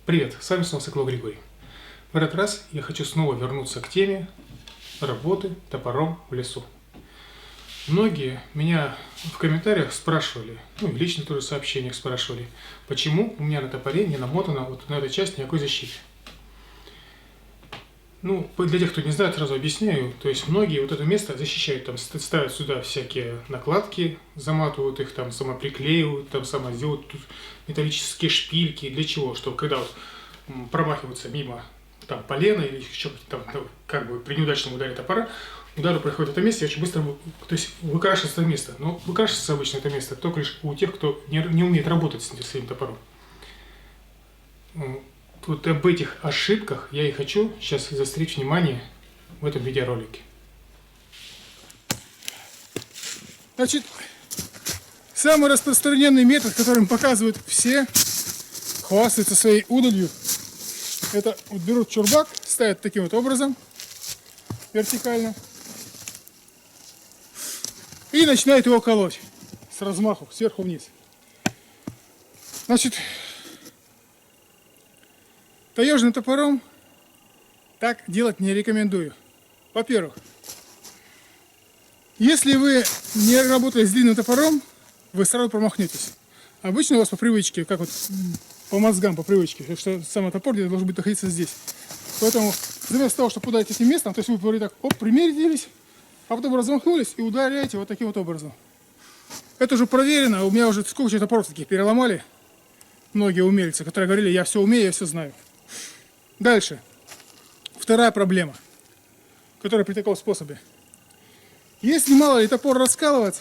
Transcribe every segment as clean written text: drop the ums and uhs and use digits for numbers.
Привет, с вами снова Соколов Григорий. В этот раз я хочу снова вернуться к теме работы топором в лесу. Многие меня в комментариях спрашивали, ну и лично тоже в сообщениях спрашивали, почему у меня на топоре не намотана вот на этой части никакой защиты. Ну, для тех, кто не знает, сразу объясняю. То есть многие вот это место защищают, там ставят сюда всякие накладки, заматывают их, там самоприклеивают, там делают тут металлические шпильки. Для чего? Чтобы когда вот промахиваются мимо там полена или что-то там, как бы при неудачном ударе топора, удар происходит в этом месте и очень быстро, то есть выкрашивается это место. Но выкрашивается обычно это место только лишь у тех, кто не умеет работать с своим топором. Вот об этих ошибках я и хочу сейчас заострить внимание в этом видеоролике. Значит, самый распространенный метод, которым показывают все, хвастаются своей удалью, это вот берут чурбак, ставят таким вот образом, вертикально, и начинают его колоть с размаху, сверху вниз. Значит, таежным топором так делать не рекомендую. Во-первых, если вы не работали с длинным топором, вы сразу промахнетесь. Обычно у вас по привычке, как вот по мозгам, по привычке, что сам топор где-то должен быть находиться здесь. Поэтому вместо того, чтобы ударить этим местом, то есть вы вроде так, оп, примерились, а потом размахнулись и ударяете вот таким вот образом. Это уже проверено, у меня уже сколько топоров таких переломали, многие умельцы, которые говорили, я все умею, я все знаю. Дальше. Вторая проблема, которая при таком способе. Если мало ли топор раскалывается,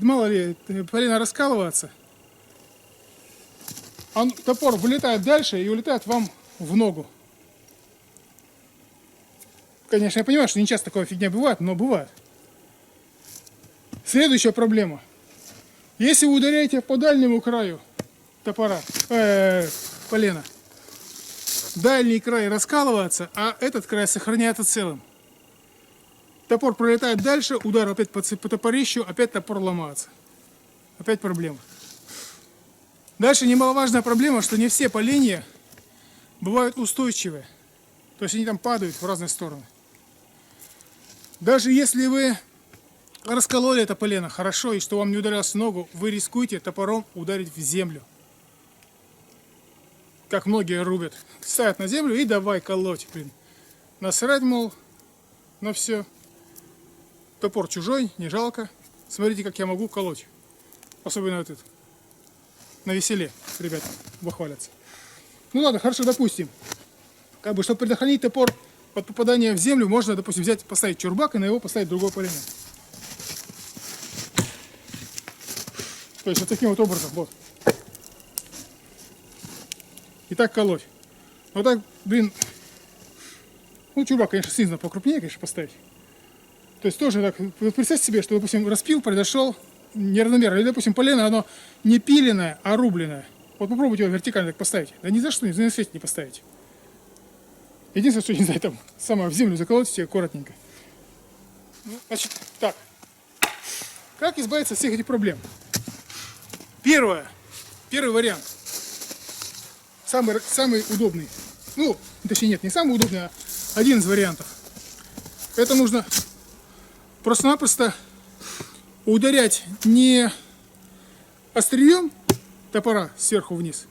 мало ли полено раскалывается, топор вылетает дальше и улетает вам в ногу. Конечно, я понимаю, что не часто такая фигня бывает, но бывает. Следующая проблема. Если вы ударяете по дальнему краю топора, полена, дальний край раскалывается, а этот край сохраняется целым. Топор пролетает дальше, удар опять по топорищу, опять топор ломается. Опять проблема. Дальше немаловажная проблема, что не все поленья бывают устойчивые. То есть они там падают в разные стороны. Даже если вы раскололи это полено хорошо, и что вам не ударилось в ногу, вы рискуете топором ударить в землю. Как многие рубят. Ставят на землю и давай колоть. Насрать, мол, на все. Топор чужой, не жалко. Смотрите, как я могу колоть. Особенно этот. На веселе, ребята, бахвалятся. Ну ладно, хорошо, допустим. Как бы, чтобы предохранить топор от попадания в землю, можно, допустим, взять, поставить чурбак и на него поставить другое полено. То есть вот таким вот образом, вот. И так колоть. Вот так, блин. Ну, чурбак, конечно, снизу покрупнее, конечно, поставить. То есть тоже так, представьте себе, что, допустим, распил произошел неравномерно. Или, допустим, полено, оно не пиленное, а рубленое. Вот попробуйте его вертикально так поставить. Да ни за что, ни за свете не поставите. Единственное, что, не знаю, там, самое в землю заколотите аккуратненько. Ну, значит, так. Как избавиться от всех этих проблем? Первый вариант. Самый удобный. Ну, точнее, нет, не самый удобный, а один из вариантов. Это нужно просто-напросто ударять не острием топора сверху вниз.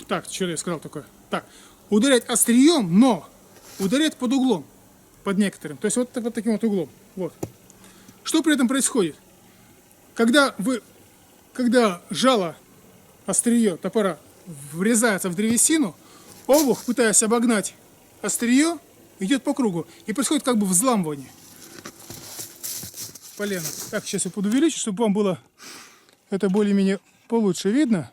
Так, что я сказал такое? Так, ударять острием, но ударять под углом, под некоторым. То есть вот таким вот углом. Вот. Что при этом происходит? Когда жало, острие топора врезается в древесину, обух, пытаясь обогнать острие, идет по кругу. И происходит как бы взламывание полена. Так, сейчас я буду увеличить, чтобы вам было это более-менее получше видно.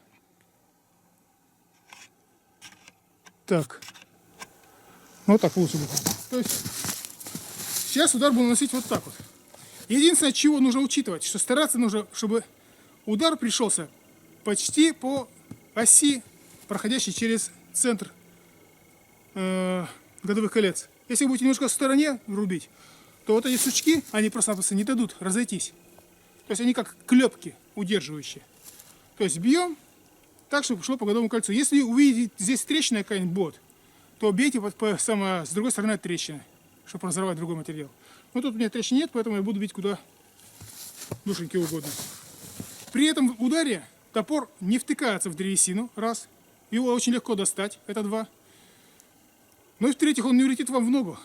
Так. Ну, вот так лучше будет. То есть сейчас удар буду наносить вот так вот. Единственное, чего нужно учитывать, что стараться нужно, чтобы удар пришелся почти по оси, проходящей через центр годовых колец. Если вы будете немножко в стороне рубить, то вот эти сучки, они просто-напросто не дадут разойтись. То есть они как клепки удерживающие. То есть бьем так, чтобы шло по годовому кольцу. Если увидите здесь трещина какая-нибудь, бот, то бейте с другой стороны от трещины, чтобы разорвать другой материал. Но тут у меня трещины нет, поэтому я буду бить куда душеньки угодно. При этом ударе топор не втыкается в древесину, раз. Его очень легко достать, это два. Ну и в-третьих, он не улетит вам в ногу.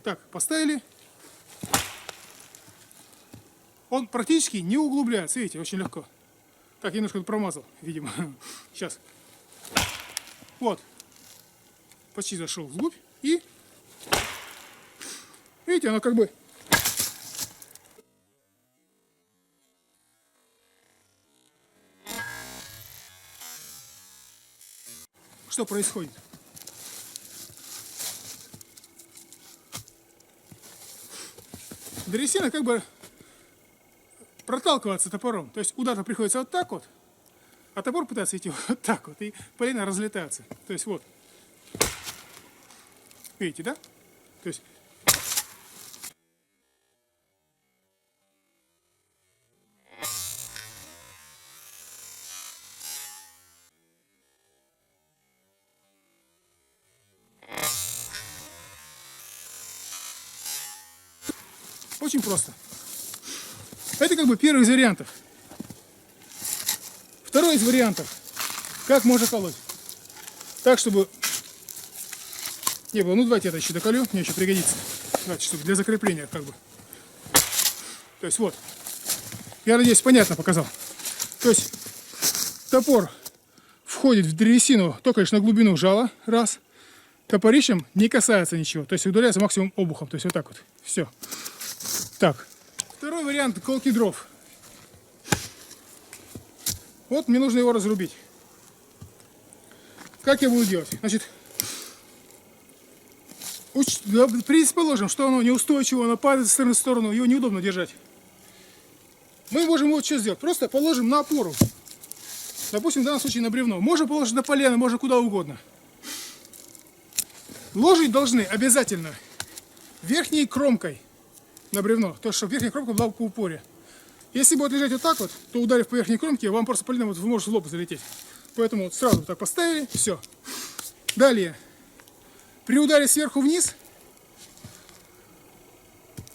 Так, поставили. Он практически не углубляется, видите, очень легко. Так, я немножко промазал, видимо. Сейчас. Вот. Почти зашел вглубь. И, видите, оно как бы... Что происходит? Древесина как бы проталкиваться топором. То есть удар приходится вот так вот, а топор пытается идти вот так вот, и полено разлетается. То есть вот. Видите, да? То есть... Очень просто. Это как бы первый из вариантов. Второй из вариантов. Как можно колоть? Так, чтобы не было. Ну, давайте я это еще доколю. Мне еще пригодится. Давайте, чтобы для закрепления как бы. То есть вот. Я надеюсь, понятно показал. То есть топор входит в древесину только лишь на глубину жала. Раз. Топорищем не касается ничего. То есть удаляется максимум обухом. То есть вот так вот. Все. Так. Второй вариант колки дров. Вот мне нужно его разрубить. Как я буду делать? Значит, предположим, что оно неустойчиво, оно падает с стороны в сторону, его неудобно держать. Мы можем вот что сделать. Просто положим на опору. Допустим, в данном случае на бревно. Можно положить на полено, можно куда угодно. Ложить должны обязательно верхней кромкой на бревно, то, чтобы верхняя кромка была по упоре. Если будет лежать вот так вот, то ударив по верхней кромке, вам просто полено вот, вы можете в лоб залететь. Поэтому вот сразу так поставили, все. Далее, при ударе сверху вниз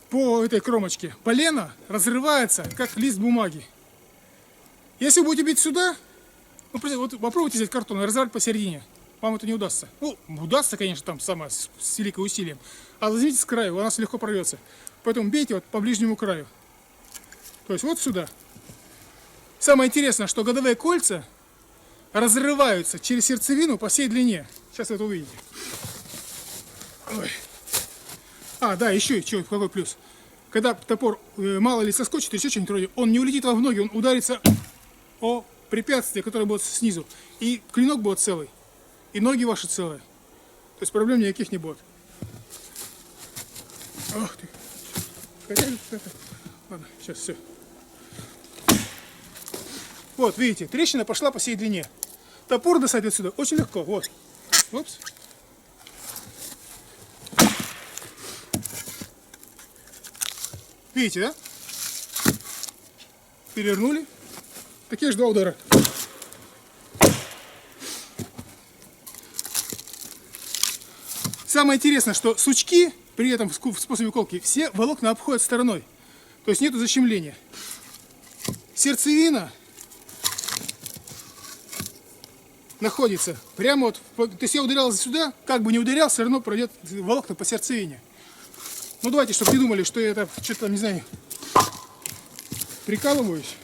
по этой кромочке полено разрывается, как лист бумаги. Если вы будете бить сюда, ну, вот попробуйте взять картон и разорвать посередине. Вам это не удастся. Ну, удастся, конечно, там самое с великим усилием. А возьмите с краю, у нас легко прорвется. Поэтому бейте вот по ближнему краю. То есть вот сюда. Самое интересное, что годовые кольца разрываются через сердцевину по всей длине. Сейчас вы это увидите. Ой. А, да, еще какой плюс. Когда топор мало ли соскочит, еще что-нибудь вроде, он не улетит вам в ноги, он ударится о препятствие, которое будет снизу. И клинок будет целый. И ноги ваши целые. То есть проблем никаких не будет. Ох ты. Ладно, сейчас все. Вот, видите, трещина пошла по всей длине. Топор достать отсюда очень легко. Вот. Опс. Видите, да? Перевернули. Такие же два удара. Самое интересное, что сучки при этом в способе колки все волокна обходят стороной. То есть нету защемления. Сердцевина находится прямо вот. То есть я ударял сюда, как бы не ударял, все равно пройдет волокна по сердцевине. Ну давайте, чтобы не думали, что я это что-то там, не знаю, прикалываюсь.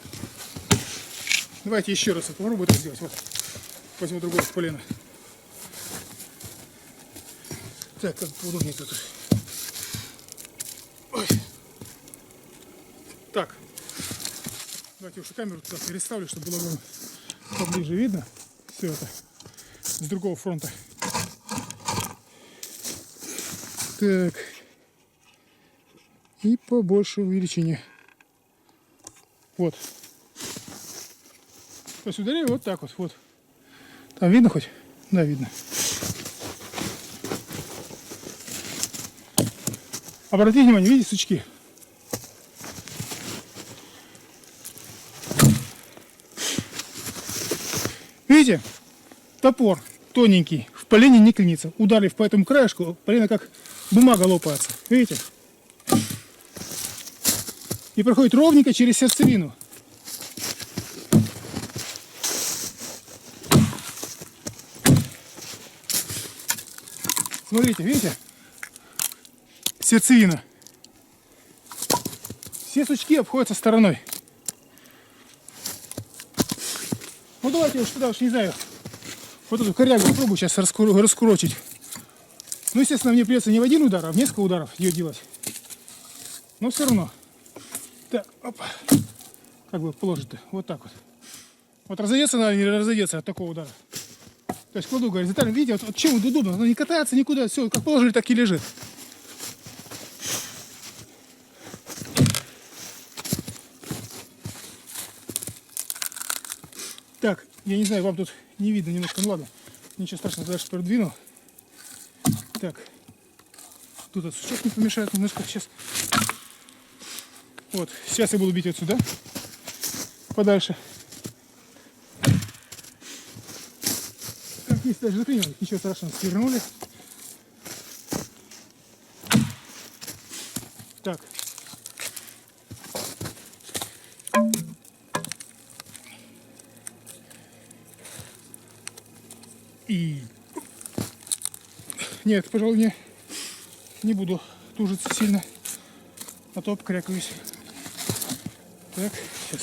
Давайте еще раз попробую это сделать. Вот. Возьму другое полено. Так, как удобнее тут. Ой. Так. Давайте уже камеру туда переставлю, чтобы было поближе видно все это с другого фронта. Так. И побольше увеличения. Вот. То есть ударяю вот так вот. Вот. Там видно хоть? Да, видно. Обратите внимание, видите сучки? Видите? Видите? Топор тоненький, в полене не клинится. Ударив по этому краешку, полено как бумага лопается. Видите? И проходит ровненько через сердцевину. Смотрите, видите? Сердцевина. Все сучки обходятся стороной. Ну давайте уж туда, не знаю, вот эту корягу попробую сейчас раскурочить. Ну, естественно, мне придется не в один удар, а в несколько ударов ее делать. Но все равно. Так, опа. Как бы положить-то? Вот так вот. Вот разойдется она или не разойдется от такого удара. То есть кладу горизонтально, видите, вот чем удобно, она не катается никуда, все, как положили, так и лежит. Так, я не знаю, вам тут не видно немножко, ну ладно, ничего страшного, дальше продвину. Так, тут этот сучок не помешает немножко сейчас. Вот, сейчас я буду бить отсюда, подальше. Здесь даже заклинило, ничего страшного, свернули. Так. И... Нет, пожалуй, не буду тужиться сильно, а то обкрякаюсь. Так, сейчас.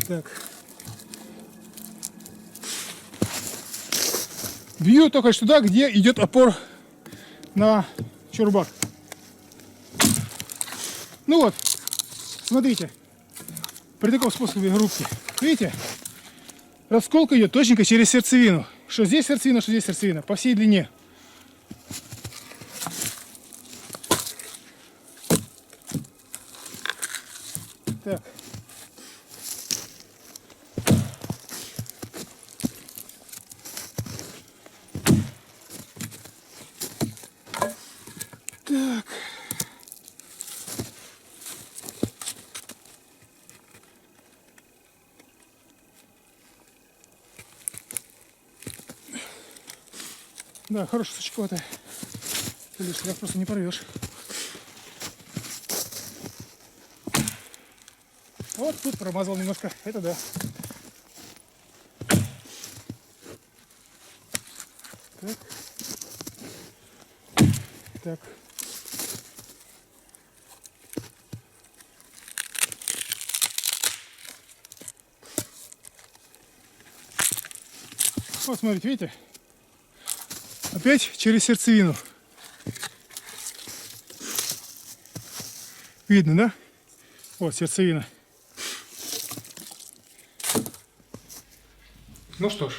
Так. Бью только туда, где идет опор на чурбак. Ну вот, смотрите, при таком способе рубки, видите, расколка идет точненько через сердцевину. Что здесь сердцевина, что здесь сердцевина, по всей длине. Так. Так. Да, хорошая сучковатая. Лишний раз просто не порвешь. Вот тут промазал немножко. Это да. Так. Так. Вот смотрите, видите? Опять через сердцевину. Видно, да? Вот сердцевина. Ну что ж,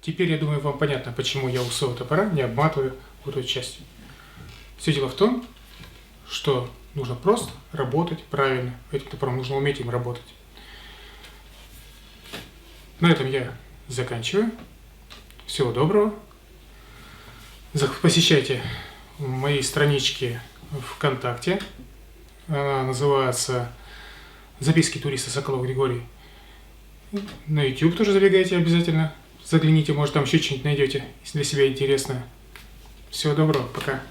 теперь, я думаю, вам понятно, почему я у своего топора не обматываю вот эту часть. Все дело в том, что нужно просто работать правильно. Этим топором нужно уметь им работать. На этом я заканчиваю. Всего доброго. Посещайте мои странички ВКонтакте. Она называется «Записки туриста Соколов Григорий». На YouTube тоже забегайте обязательно. Загляните, может там еще что-нибудь найдете, если для себя интересное. Всего доброго, пока.